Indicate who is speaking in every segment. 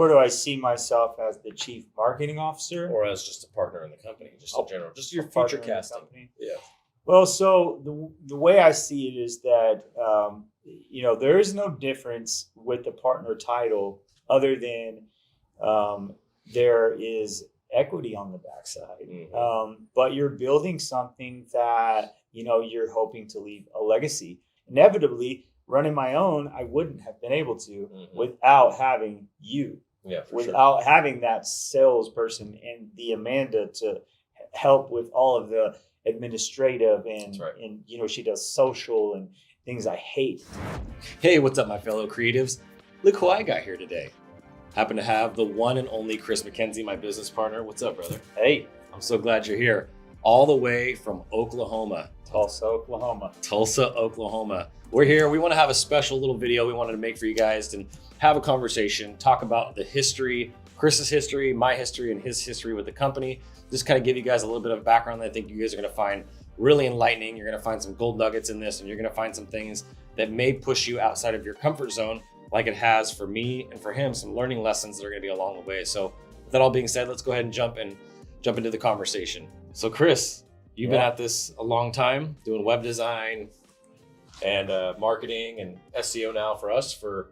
Speaker 1: Where do I see myself as the chief marketing officer?
Speaker 2: Or as just a partner in the company, just in general, just your
Speaker 1: Partner
Speaker 2: future
Speaker 1: in the
Speaker 2: casting.
Speaker 1: company.
Speaker 2: Yeah.
Speaker 1: Well, so the way I see it is that, there is no difference with the partner title other than there is equity on the backside.
Speaker 2: Mm-hmm.
Speaker 1: But you're building something that, you're hoping to leave a legacy. Inevitably, running my own, I wouldn't have been able to without having you.
Speaker 2: Yeah, for
Speaker 1: without having that salesperson and the Amanda to help with all of the administrative and she does social and things I hate.
Speaker 2: Hey, what's up, my fellow creatives? Look who I got here today. Happen to have the one and only Chris McKinzie, my business partner. What's up, brother?
Speaker 1: Hey,
Speaker 2: I'm so glad you're here. All the way from Oklahoma.
Speaker 1: Tulsa, Oklahoma.
Speaker 2: We're here. We want to have a special little video we wanted to make for you guys and have a conversation, talk about the history, Chris's history, my history, and his history with the company. Just kind of give you guys a little bit of background that I think you guys are going to find really enlightening. You're going to find some gold nuggets in this, and you're going to find some things that may push you outside of your comfort zone, like it has for me and for him, some learning lessons that are going to be along the way. So with that all being said, let's go ahead and jump into the conversation. So Chris, you've been at this a long time, doing web design and marketing and SEO now for us for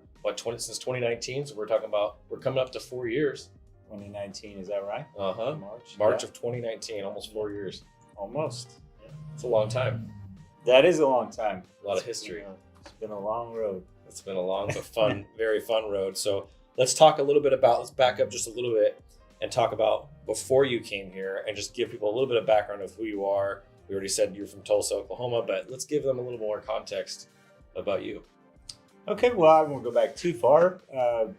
Speaker 2: since 2019. So we're coming up to 4 years.
Speaker 1: 2019, is that right?
Speaker 2: March of 2019, almost 4 years.
Speaker 1: Almost.
Speaker 2: Yeah. It's a long time.
Speaker 1: That is a long time.
Speaker 2: A lot of history.
Speaker 1: It's been a long road.
Speaker 2: It's been a long but fun, very fun road. So let's talk a little bit let's back up just a little bit and talk about before you came here and just give people a little bit of background of who you are. We already said you're from Tulsa, Oklahoma, but let's give them a little more context about you.
Speaker 1: Okay, well, I won't go back too far.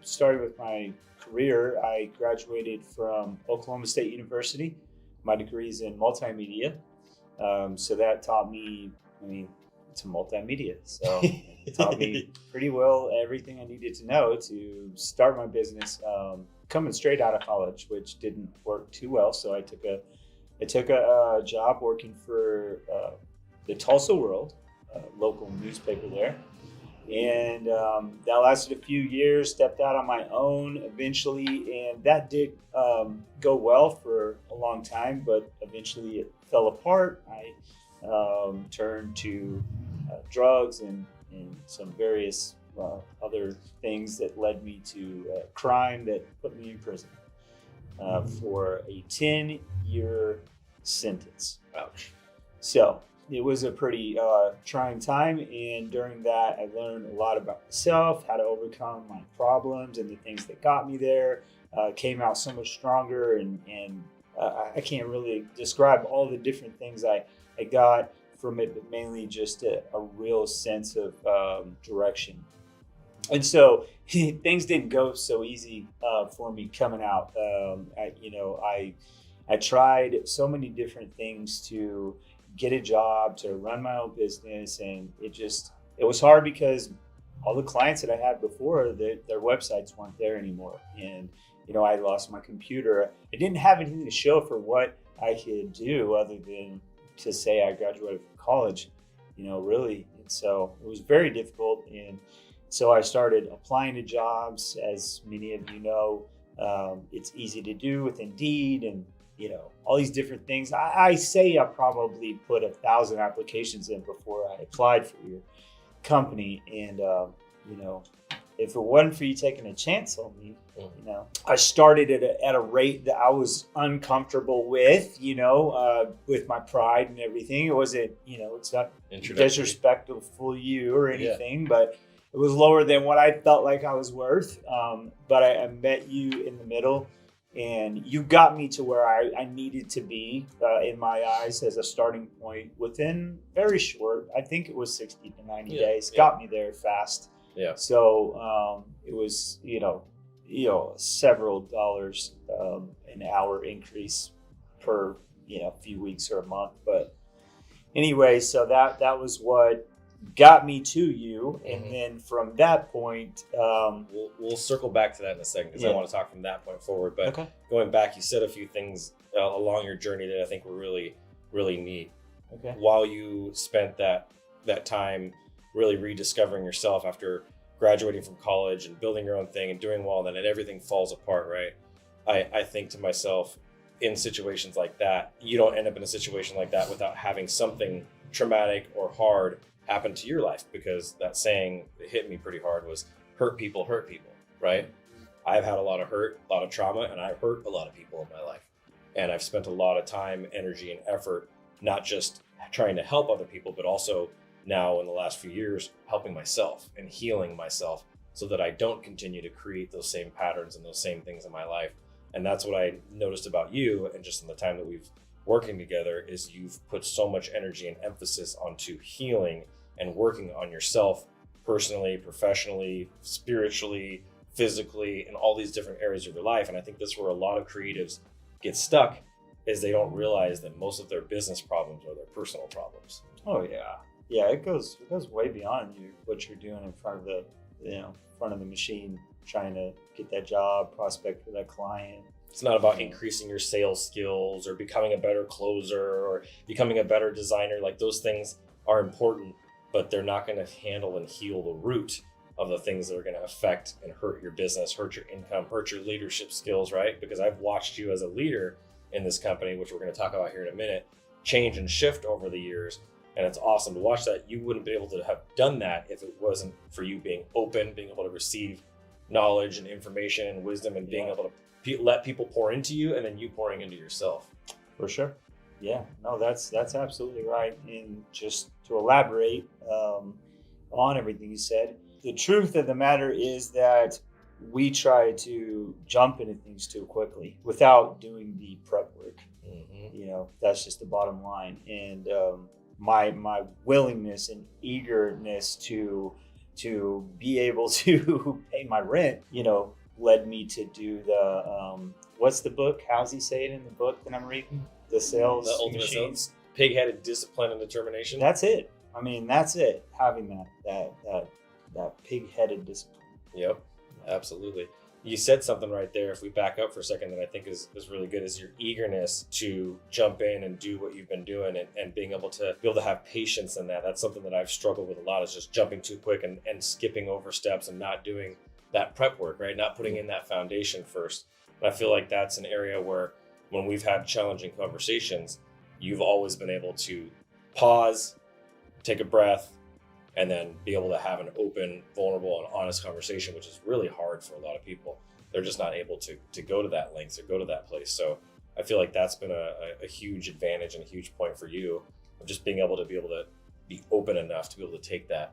Speaker 1: Starting with my career, I graduated from Oklahoma State University. My degree is in multimedia. So that taught me, it's a multimedia. So it taught me pretty well everything I needed to know to start my business coming straight out of college, which didn't work too well. So I took a job working for the Tulsa World, a local newspaper there. And that lasted a few years, stepped out on my own eventually, and that did go well for a long time, but eventually it fell apart. I turned to drugs and some various other things that led me to crime that put me in prison for a 10-year sentence.
Speaker 2: Ouch.
Speaker 1: So it was a pretty trying time, and during that I learned a lot about myself, how to overcome my problems and the things that got me there. Came out so much stronger, and I can't really describe all the different things I got from it, but mainly just a real sense of direction. And so things didn't go so easy for me coming out. I tried so many different things to get a job, to run my own business, and it was hard because all the clients that I had before, their websites weren't there anymore. And I lost my computer. I didn't have anything to show for what I could do other than to say I graduated from college, really. And so it was very difficult. And so I started applying to jobs. As many of you know, it's easy to do with Indeed and all these different things. I say I probably put 1,000 applications in before I applied for your company. And, if it wasn't for you taking a chance on me, I started at a rate that I was uncomfortable with, with my pride and everything. It wasn't, it's not disrespectful for you or anything, but it was lower than what I felt like I was worth. But I met you in the middle, and you got me to where I needed to be in my eyes as a starting point within very short, I think it was 60 to 90 days, got me there fast.
Speaker 2: Yeah.
Speaker 1: So it was, several dollars an hour increase per, few weeks or a month. But anyway, so that was what got me to you. And then from that point,
Speaker 2: we'll circle back to that in a second because I want to talk from that point forward. But going back, you said a few things along your journey that I think were really, really neat. Okay. While you spent that time really rediscovering yourself after graduating from college and building your own thing and doing well, and then everything falls apart, right? I think to myself, in situations like that, you don't end up in a situation like that without having something traumatic or hard happen to your life, because that saying that hit me pretty hard was hurt people, right? I've had a lot of hurt, a lot of trauma, and I've hurt a lot of people in my life. And I've spent a lot of time, energy, and effort, not just trying to help other people, but also now in the last few years, helping myself and healing myself so that I don't continue to create those same patterns and those same things in my life. And that's what I noticed about you, and just in the time that we've working together, is you've put so much energy and emphasis onto healing and working on yourself personally, professionally, spiritually, physically, in all these different areas of your life. And I think that's where a lot of creatives get stuck, is they don't realize that most of their business problems are their personal problems.
Speaker 1: Oh yeah. Yeah, it goes way beyond what you're doing in front of the machine, trying to get that job, prospect for that client.
Speaker 2: It's not about increasing your sales skills or becoming a better closer or becoming a better designer. Like, those things are important, but they're not going to handle and heal the root of the things that are going to affect and hurt your business, hurt your income, hurt your leadership skills, right? Because I've watched you as a leader in this company, which we're going to talk about here in a minute, change and shift over the years. And it's awesome to watch that. You wouldn't be able to have done that if it wasn't for you being open, being able to receive knowledge and information and wisdom, and being able to let people pour into you, and then you pouring into yourself.
Speaker 1: For sure. Yeah, no, that's absolutely right. And just to elaborate on everything you said, the truth of the matter is that we try to jump into things too quickly without doing the prep work. Mm-hmm. That's just the bottom line. And my willingness and eagerness to be able to pay my rent, led me to do the what's the book? How's he say it in the book that I'm reading? The Sales
Speaker 2: The Ultimate
Speaker 1: Machine.
Speaker 2: Sales. Pig-headed discipline and determination.
Speaker 1: That's it. I mean, that's it. Having that pig-headed discipline.
Speaker 2: Yep, absolutely. You said something right there, if we back up for a second, that I think is really good, is your eagerness to jump in and do what you've been doing, and being able to have patience in that. That's something that I've struggled with a lot, is just jumping too quick and skipping over steps and not doing that prep work, right? Not putting in that foundation first. And I feel like that's an area where, when we've had challenging conversations, you've always been able to pause, take a breath, and then be able to have an open, vulnerable, and honest conversation, which is really hard for a lot of people. They're just not able to go to that length or go to that place. So I feel like that's been a huge advantage and a huge point for you, of just being able to be open enough to be able to take that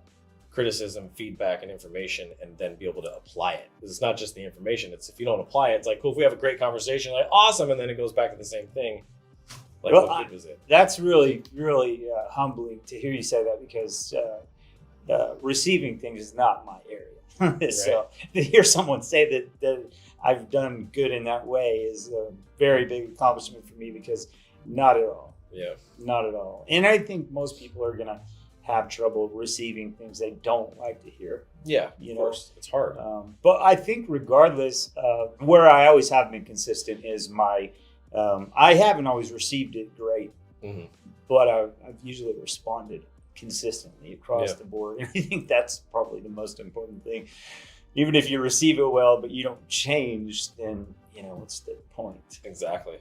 Speaker 2: criticism, feedback, and information, and then be able to apply it. Because it's not just the information. It's, if you don't apply it, it's like, cool, if we have a great conversation, like, awesome, and then it goes back to the same thing. Like,
Speaker 1: well,
Speaker 2: what good was it?
Speaker 1: That's really, really humbling to hear you say that, because receiving things is not my area. So to hear someone say that I've done good in that way is a very big accomplishment for me, because not at all.
Speaker 2: Yeah.
Speaker 1: Not at all. And I think most people are going to have trouble receiving things they don't like to hear.
Speaker 2: Yeah, of course. It's hard.
Speaker 1: But I think regardless, where I always have been consistent is I haven't always received it great, but I've usually responded consistently across the board. And I think that's probably the most important thing. Even if you receive it well, but you don't change, then, what's the point?
Speaker 2: Exactly.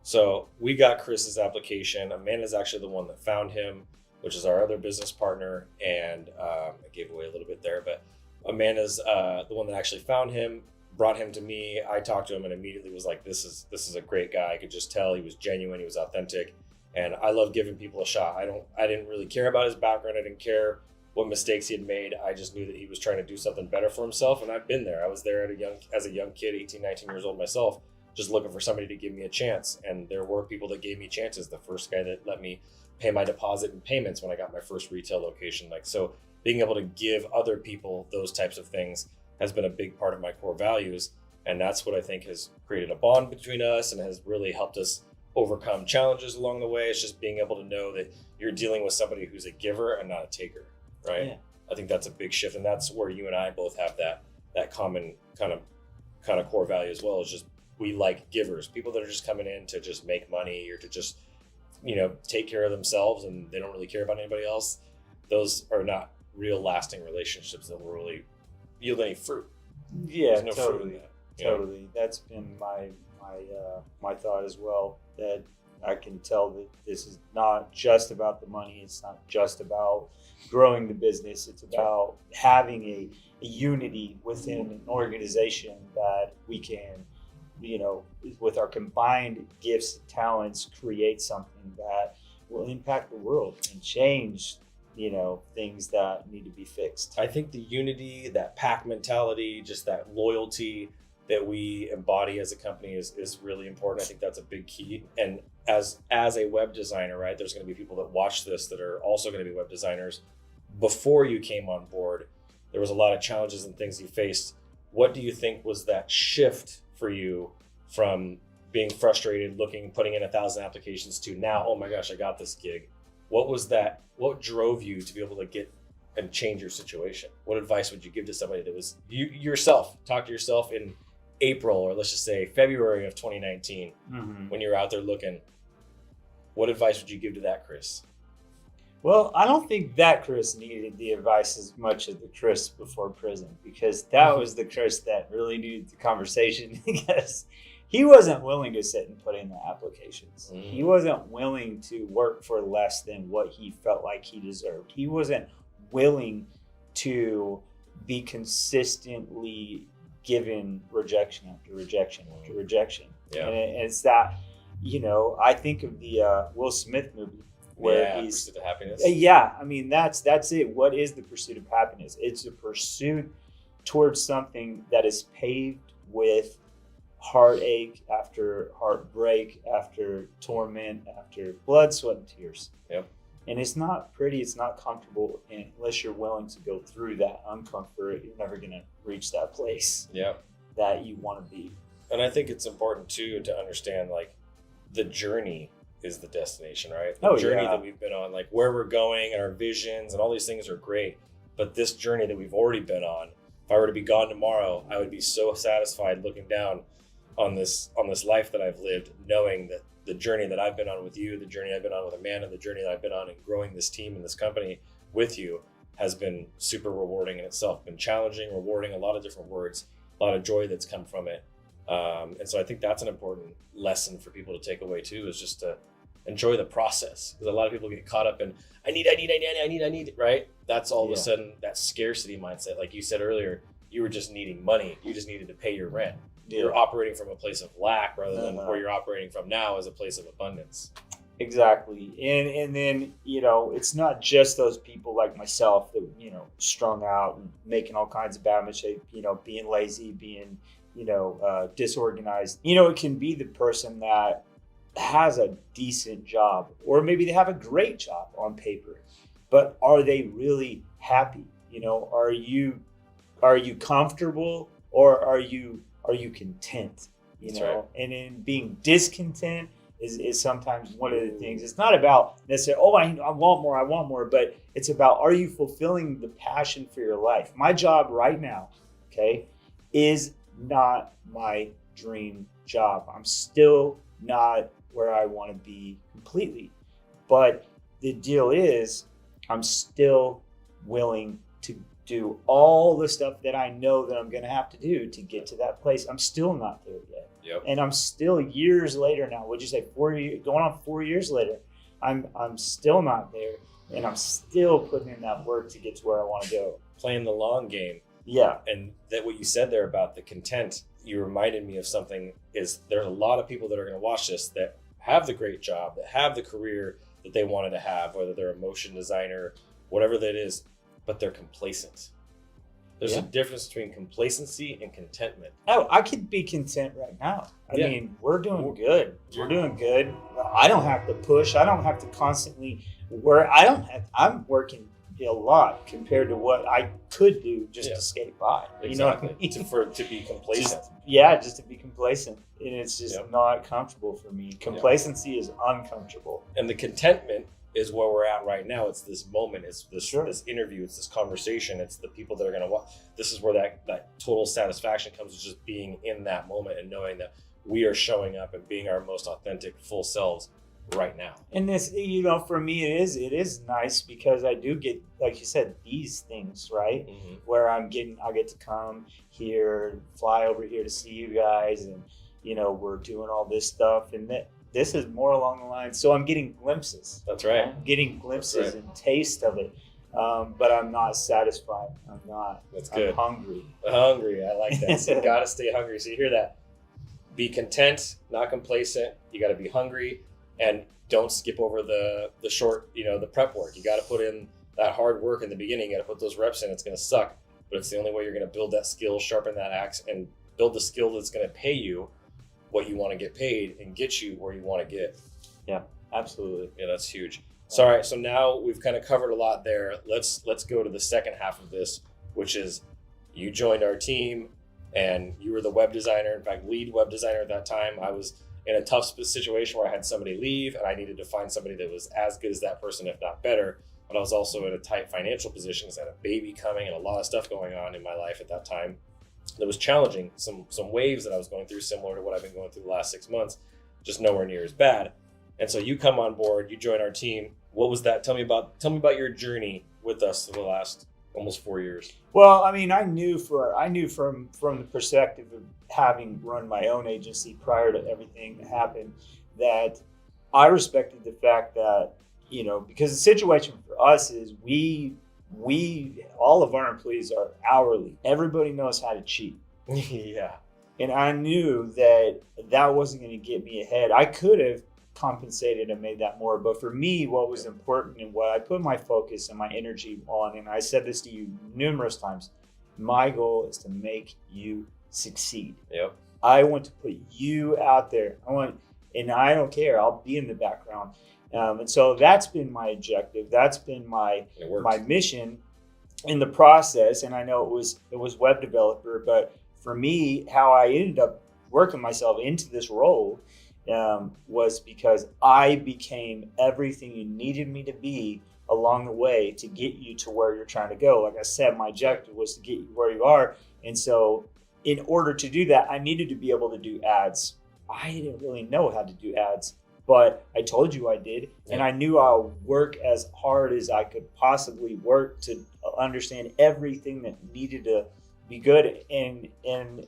Speaker 2: So we got Chris's application. Amanda's actually the one that found him, which is our other business partner. And I gave away a little bit there, but Amanda's the one that actually found him, brought him to me. I talked to him and immediately was like, this is a great guy. I could just tell he was genuine, he was authentic. And I love giving people a shot. I didn't really care about his background. I didn't care what mistakes he had made. I just knew that he was trying to do something better for himself. And I've been there. I was there as a young kid, 18, 19 years old myself, just looking for somebody to give me a chance. And there were people that gave me chances. The first guy that let me pay my deposit and payments when I got my first retail location. So being able to give other people those types of things has been a big part of my core values. And that's what I think has created a bond between us and has really helped us overcome challenges along the way. It's just being able to know that you're dealing with somebody who's a giver and not a taker, right? Yeah. I think that's a big shift. And that's where you and I both have that common kind of core value as well. Is just, we like givers, people that are just coming in to just make money or to just, take care of themselves and they don't really care about anybody else. Those are not real lasting relationships that will really yield any fruit.
Speaker 1: Yeah,
Speaker 2: There's no fruit in
Speaker 1: totally,
Speaker 2: that. You know?
Speaker 1: totally. That's been my thought as well. That I can tell that this is not just about the money. It's not just about growing the business. It's about having a unity within an organization that we can, with our combined gifts and talents, create something that will impact the world and change, things that need to be fixed.
Speaker 2: I think the unity, that pack mentality, just that loyalty that we embody as a company is really important. I think that's a big key. And as a web designer, right, there's going to be people that watch this that are also going to be web designers. Before you came on board, there was a lot of challenges and things you faced. What do you think was that shift for you from being frustrated, putting in 1,000 applications to now, oh my gosh, I got this gig? What was that? What drove you to be able to get and change your situation? What advice would you give to somebody that was you yourself? Talk to yourself in April, or let's just say February of 2019, when you were out there looking. What advice would you give to that Chris?
Speaker 1: Well, I don't think that Chris needed the advice as much as the Chris before prison, because that was the Chris that really needed the conversation, because he wasn't willing to sit and put in the applications. He wasn't willing to work for less than what he felt like he deserved. He wasn't willing to be consistently given rejection after rejection after rejection.
Speaker 2: Yeah.
Speaker 1: And it's that, I think of the Will Smith movie where he's
Speaker 2: Pursuit of Happiness.
Speaker 1: Yeah, I mean that's it. What is the pursuit of happiness? It's a pursuit towards something that is paved with heartache after heartbreak, after torment, after blood, sweat, and tears.
Speaker 2: Yep.
Speaker 1: And it's not pretty, it's not comfortable, and unless you're willing to go through that uncomfort, you're never going to reach that place that you want to be.
Speaker 2: And I think it's important too to understand, like, the journey is the destination, right? The journey that we've been on, like where we're going and our visions and all these things are great. But this journey that we've already been on, if I were to be gone tomorrow, I would be so satisfied looking down on this life that I've lived, knowing that the journey that I've been on with you, the journey I've been on with Amanda, the journey that I've been on in growing this team and this company with you has been super rewarding in itself, been challenging, rewarding, a lot of different words, a lot of joy that's come from it. And so I think that's an important lesson for people to take away too, is just to enjoy the process. Because a lot of people get caught up in, I need, right? That's all of a sudden that scarcity mindset. Like you said earlier, you were just needing money. You just needed to pay your rent. You're operating from a place of lack rather than where you're operating from now as a place of abundance.
Speaker 1: Exactly. And then, it's not just those people like myself that, strung out and making all kinds of bad mistakes, being lazy, being, disorganized. It can be the person that has a decent job, or maybe they have a great job on paper, but are they really happy? Are you comfortable, or are you content?
Speaker 2: Right.
Speaker 1: And in being discontent is sometimes one of the things. It's not about necessarily, I want more, but it's about, are you fulfilling the passion for your life? My job right now, is not my dream job. I'm still not where I want to be completely. But the deal is, I'm still willing to do all the stuff that I know that I'm going to have to do to get to that place. I'm still not there yet.
Speaker 2: Yep.
Speaker 1: And I'm still years later now. Would you say 4 years, going on 4 years later, I'm still not there. And I'm still putting in that work to get to where I want to go.
Speaker 2: Playing the long game.
Speaker 1: Yeah.
Speaker 2: And that what you said there about the content, you reminded me of something, is there's a lot of people that are going to watch this that have the great job, that have the career that they wanted to have, whether they're a motion designer, whatever that is, but they're complacent. There's a difference between complacency and contentment.
Speaker 1: Oh, I could be content right now. I mean, we're doing good. We're doing good. I don't have to push. I don't have to constantly work. I'm working a lot compared to what I could do just to skate by.
Speaker 2: Exactly.
Speaker 1: You know what I mean?
Speaker 2: To be complacent.
Speaker 1: Just to be complacent. And it's just not comfortable for me. Complacency is uncomfortable.
Speaker 2: And the contentment is where we're at right now. It's this moment. It's this interview. It's this conversation. It's the people that are going to watch. This is where that total satisfaction comes, is just being in that moment and knowing that we are showing up and being our most authentic, full selves right now?
Speaker 1: And this, for me, it is nice because I do get, like you said, these things, right?
Speaker 2: Mm-hmm.
Speaker 1: Where I get to come here, fly over here to see you guys, and we're doing all this stuff, and this is more along the lines. So I'm getting glimpses.
Speaker 2: That's right.
Speaker 1: I'm getting glimpses and taste of it, but I'm not satisfied. I'm not.
Speaker 2: That's good.
Speaker 1: I'm hungry.
Speaker 2: Hungry. I like that. So you got to stay hungry. So you hear that? Be content, not complacent. You got to be hungry, and don't skip over the short, the prep work. You got to put in that hard work in the beginning. You got to put those reps in. It's going to suck, but it's the only way you're going to build that skill, sharpen that axe, and build the skill that's going to pay you what you want to get paid and get you where you want to get.
Speaker 1: Yeah, absolutely.
Speaker 2: Yeah, that's huge. So, all right, so now we've kind of covered a lot there. Let's go to the second half of this, which is you joined our team and you were the web designer, in fact, lead web designer at that time. I was in a tough situation where I had somebody leave and I needed to find somebody that was as good as that person, if not better. But I was also in a tight financial position because I had a baby coming and a lot of stuff going on in my life at that time. That was challenging. Some waves that I was going through, similar to what I've been going through the last 6 months, just nowhere near as bad. And so you come on board, you join our team. What was that? Tell me about your journey with us for the last almost 4 years.
Speaker 1: Well, I mean, I knew from the perspective of having run my own agency prior to everything that happened, that I respected the fact that, because the situation for us is we all of our employees are hourly. Everybody knows how to cheat.
Speaker 2: Yeah.
Speaker 1: And I knew that wasn't going to get me ahead. I could have compensated and made that more. But for me, what was important and what I put my focus and my energy on, and I said this to you numerous times, my goal is to make you succeed.
Speaker 2: Yep.
Speaker 1: I want to put you out there. And I don't care. I'll be in the background. And so that's been my objective. That's been my mission in the process. And I know it was web developer, but for me, how I ended up working myself into this role was because I became everything you needed me to be along the way to get you to where you're trying to go. Like I said, my objective was to get you where you are. And so in order to do that, I needed to be able to do ads. I didn't really know how to do ads, but I told you I did. Yeah. And I knew I'll work as hard as I could possibly work to understand everything that needed to be good. And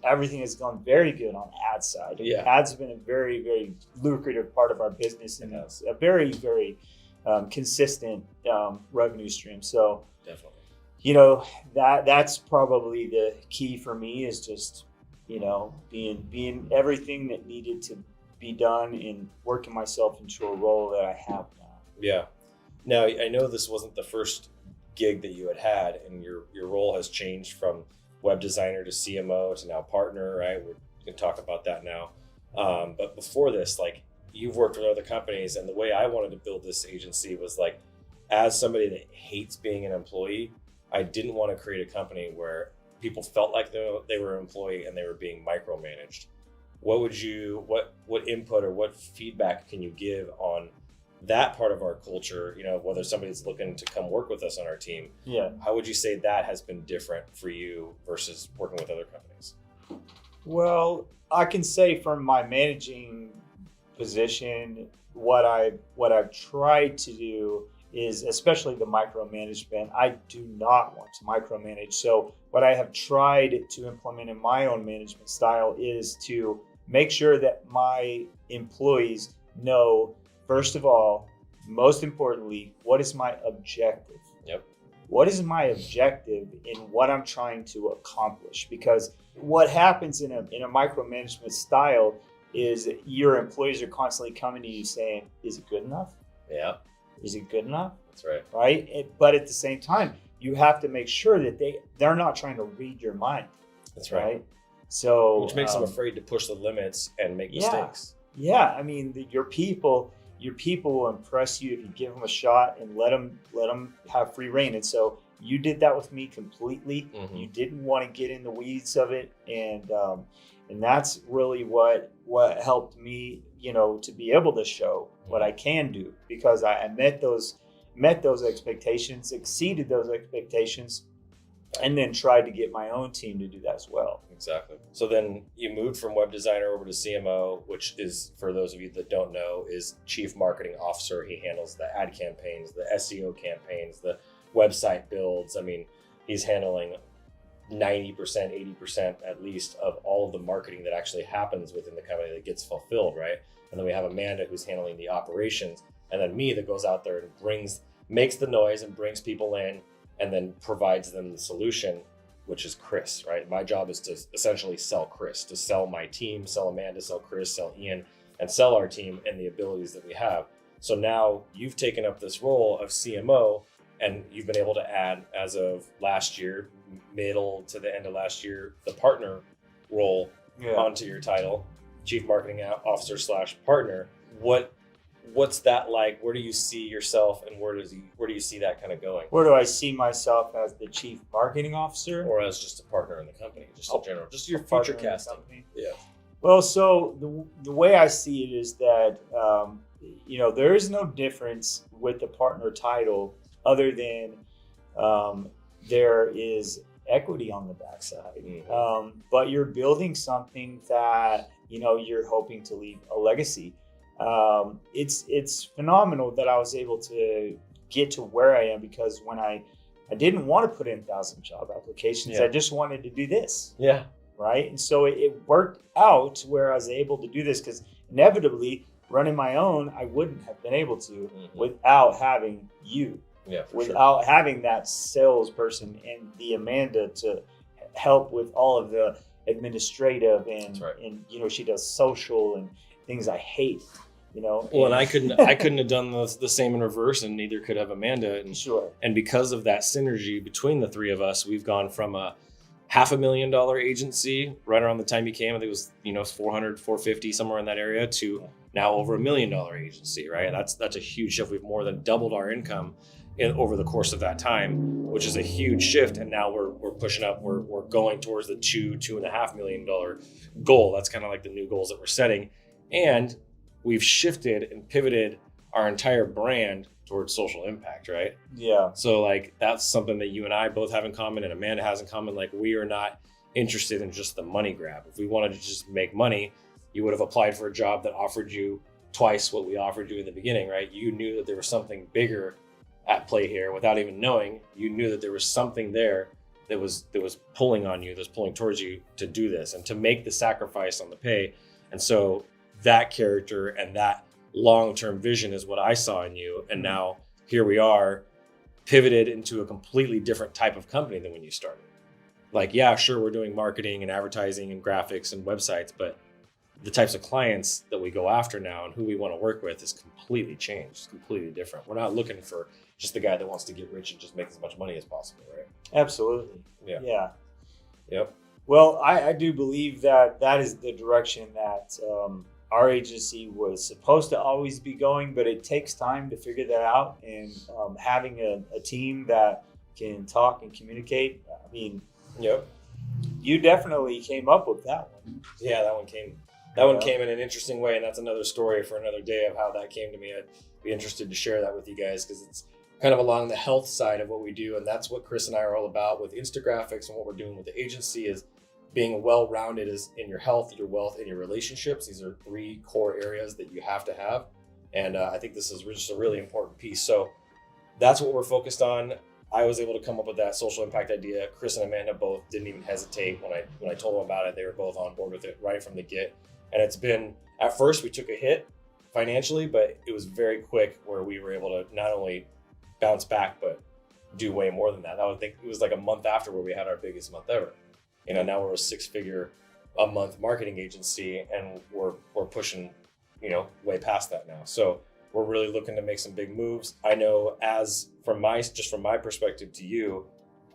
Speaker 1: everything has gone very good on ad side.
Speaker 2: Yeah.
Speaker 1: Ads have been a very, very lucrative part of our business, and it's a very, very consistent revenue stream. So
Speaker 2: definitely,
Speaker 1: that's probably the key for me, is just, being everything that needed to be done and working myself into a role that I have now.
Speaker 2: Yeah. Now, I know this wasn't the first gig that you had, and your role has changed from web designer to CMO to now partner, right? We can talk about that now. But before this, you've worked with other companies, and the way I wanted to build this agency was as somebody that hates being an employee, I didn't want to create a company where people felt like they were an employee and they were being micromanaged. What input or what feedback can you give on that part of our culture? Whether somebody's looking to come work with us on our team, how would you say that has been different for you versus working with other companies?
Speaker 1: Well, I can say from my managing position, what I've tried to do is, especially the micromanagement, I do not want to micromanage. So what I have tried to implement in my own management style is to make sure that my employees know, first of all, most importantly, what is my objective?
Speaker 2: Yep.
Speaker 1: What is my objective in what I'm trying to accomplish? Because what happens in a micromanagement style is your employees are constantly coming to you saying, is it good enough?
Speaker 2: Yeah.
Speaker 1: Is it good enough?
Speaker 2: That's right.
Speaker 1: Right? But at the same time, you have to make sure that they're not trying to read your mind.
Speaker 2: That's right.
Speaker 1: So,
Speaker 2: which makes them afraid to push the limits and make mistakes.
Speaker 1: Yeah. I mean, your people will impress you if you give them a shot and let them have free reign. And so you did that with me completely. Mm-hmm. You didn't want to get in the weeds of it, and that's really what helped me, to be able to show what I can do, because I met those expectations, exceeded those expectations, and then tried to get my own team to do that as well.
Speaker 2: Exactly. So then you moved from web designer over to CMO, which is, for those of you that don't know, is Chief Marketing Officer. He handles the ad campaigns, the SEO campaigns, the website builds. I mean, he's handling 90%, 80% at least of all of the marketing that actually happens within the company that gets fulfilled, right? And then we have Amanda who's handling the operations, and then me that goes out there and makes the noise and brings people in and then provides them the solution, which is Chris, right? My job is to essentially sell Chris, to sell my team, sell Amanda, sell Chris, sell Ian, and sell our team and the abilities that we have. So now you've taken up this role of CMO, and you've been able to add, as of last year, middle to the end of last year, the partner role onto your title, Chief Marketing Officer / partner. What's that like? Where do you see yourself, and where do you see that kind of going?
Speaker 1: Where do I see myself as the Chief Marketing Officer?
Speaker 2: Or as just a partner in the company, just in general, just your future casting. Yeah.
Speaker 1: Well, so the way I see it is that, there is no difference with the partner title other than there is equity on the backside.
Speaker 2: Mm-hmm.
Speaker 1: But you're building something that, you're hoping to leave a legacy. It's phenomenal that I was able to get to where I am, because when I didn't want to put in 1,000 job applications, I just wanted to do this.
Speaker 2: Yeah.
Speaker 1: Right. And so it worked out where I was able to do this, because inevitably running my own, I wouldn't have been able to without having you.
Speaker 2: Yeah,
Speaker 1: without having that salesperson and the Amanda to help with all of the administrative and she does social and things I hate.
Speaker 2: Well, and I couldn't have done the same in reverse, and neither could have Amanda. And
Speaker 1: sure.
Speaker 2: And because of that synergy between the three of us, we've gone from a $500,000 agency right around the time you came. I think it was 400, 450, somewhere in that area, to now over $1 million agency, right? That's a huge shift. We've more than doubled our income over the course of that time, which is a huge shift. And now we're pushing up. We're going towards the $2.5 million goal. That's kind of like the new goals that we're setting. And we've shifted and pivoted our entire brand towards social impact, right?
Speaker 1: Yeah.
Speaker 2: So like that's something that you and I both have in common, and Amanda has in common. Like, we are not interested in just the money grab. If we wanted to just make money, you would have applied for a job that offered you twice what we offered you in the beginning, right? You knew that there was something bigger at play here without even knowing. You knew that there was something there that was pulling on you, that's pulling towards you to do this and to make the sacrifice on the pay. And so that character and that long-term vision is what I saw in you. And now here we are, pivoted into a completely different type of company than when you started. Like, yeah, sure, we're doing marketing and advertising and graphics and websites, but the types of clients that we go after now and who we want to work with is completely changed. It's completely different. We're not looking for just the guy that wants to get rich and just make as much money as possible, right?
Speaker 1: Absolutely.
Speaker 2: Yeah. Yep.
Speaker 1: Well, I do believe that is the direction that our agency was supposed to always be going, but it takes time to figure that out. And having a team that can talk and communicate. I mean, you definitely came up with that one.
Speaker 2: Yeah, that one came in an interesting way, and that's another story for another day of how that came to me. I'd be interested to share that with you guys, because it's kind of along the health side of what we do, and that's what Chris and I are all about with Instagraphics, and what we're doing with the agency is being well-rounded is in your health, your wealth, and your relationships. These are 3 core areas that you have to have, and I think this is just a really important piece. So that's what we're focused on. I was able to come up with that social impact idea. Chris and Amanda both didn't even hesitate when I told them about it. They were both on board with it right from the get. And it's been, at first we took a hit financially, but it was very quick where we were able to not only bounce back, but do way more than that. I would think it was like a month after where we had our biggest month ever. Now we're a 6-figure a month marketing agency, and we're pushing, way past that now. So we're really looking to make some big moves. I know from my perspective to you,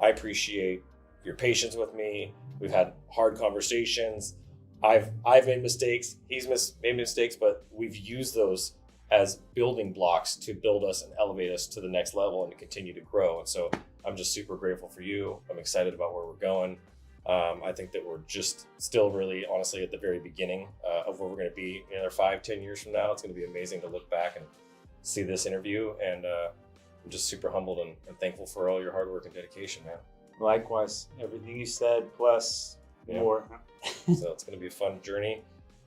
Speaker 2: I appreciate your patience with me. We've had hard conversations. I've made mistakes. He's made mistakes, but we've used those as building blocks to build us and elevate us to the next level and to continue to grow. And so I'm just super grateful for you. I'm excited about where we're going. I think that we're just still really, honestly, at the very beginning of where we're going to be another 5-10 years from now. It's going to be amazing to look back and see this interview. And I'm just super humbled and thankful for all your hard work and dedication, man.
Speaker 1: Likewise, everything you said plus more.
Speaker 2: So it's going to be a fun journey.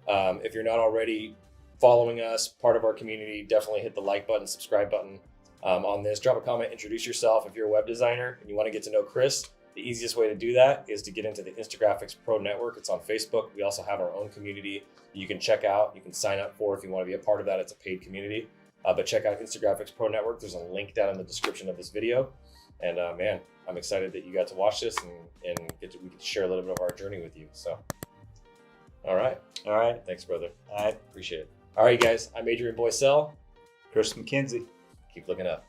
Speaker 2: If you're not already following us, part of our community, definitely hit the like button, subscribe button on this. Drop a comment, introduce yourself. If you're a web designer and you want to get to know Chris, the easiest way to do that is to get into the Instagraphics Pro Network. It's on Facebook. We also have our own community that you can check out. You can sign up for if you want to be a part of that. It's a paid community. But check out Instagraphics Pro Network. There's a link down in the description of this video. And man, I'm excited that you got to watch this and we get to share a little bit of our journey with you. So, all right. Thanks, brother.
Speaker 1: All right.
Speaker 2: Appreciate it. All right, guys. I'm Adrian Boysel.
Speaker 1: Chris McKinzie.
Speaker 2: Keep looking up.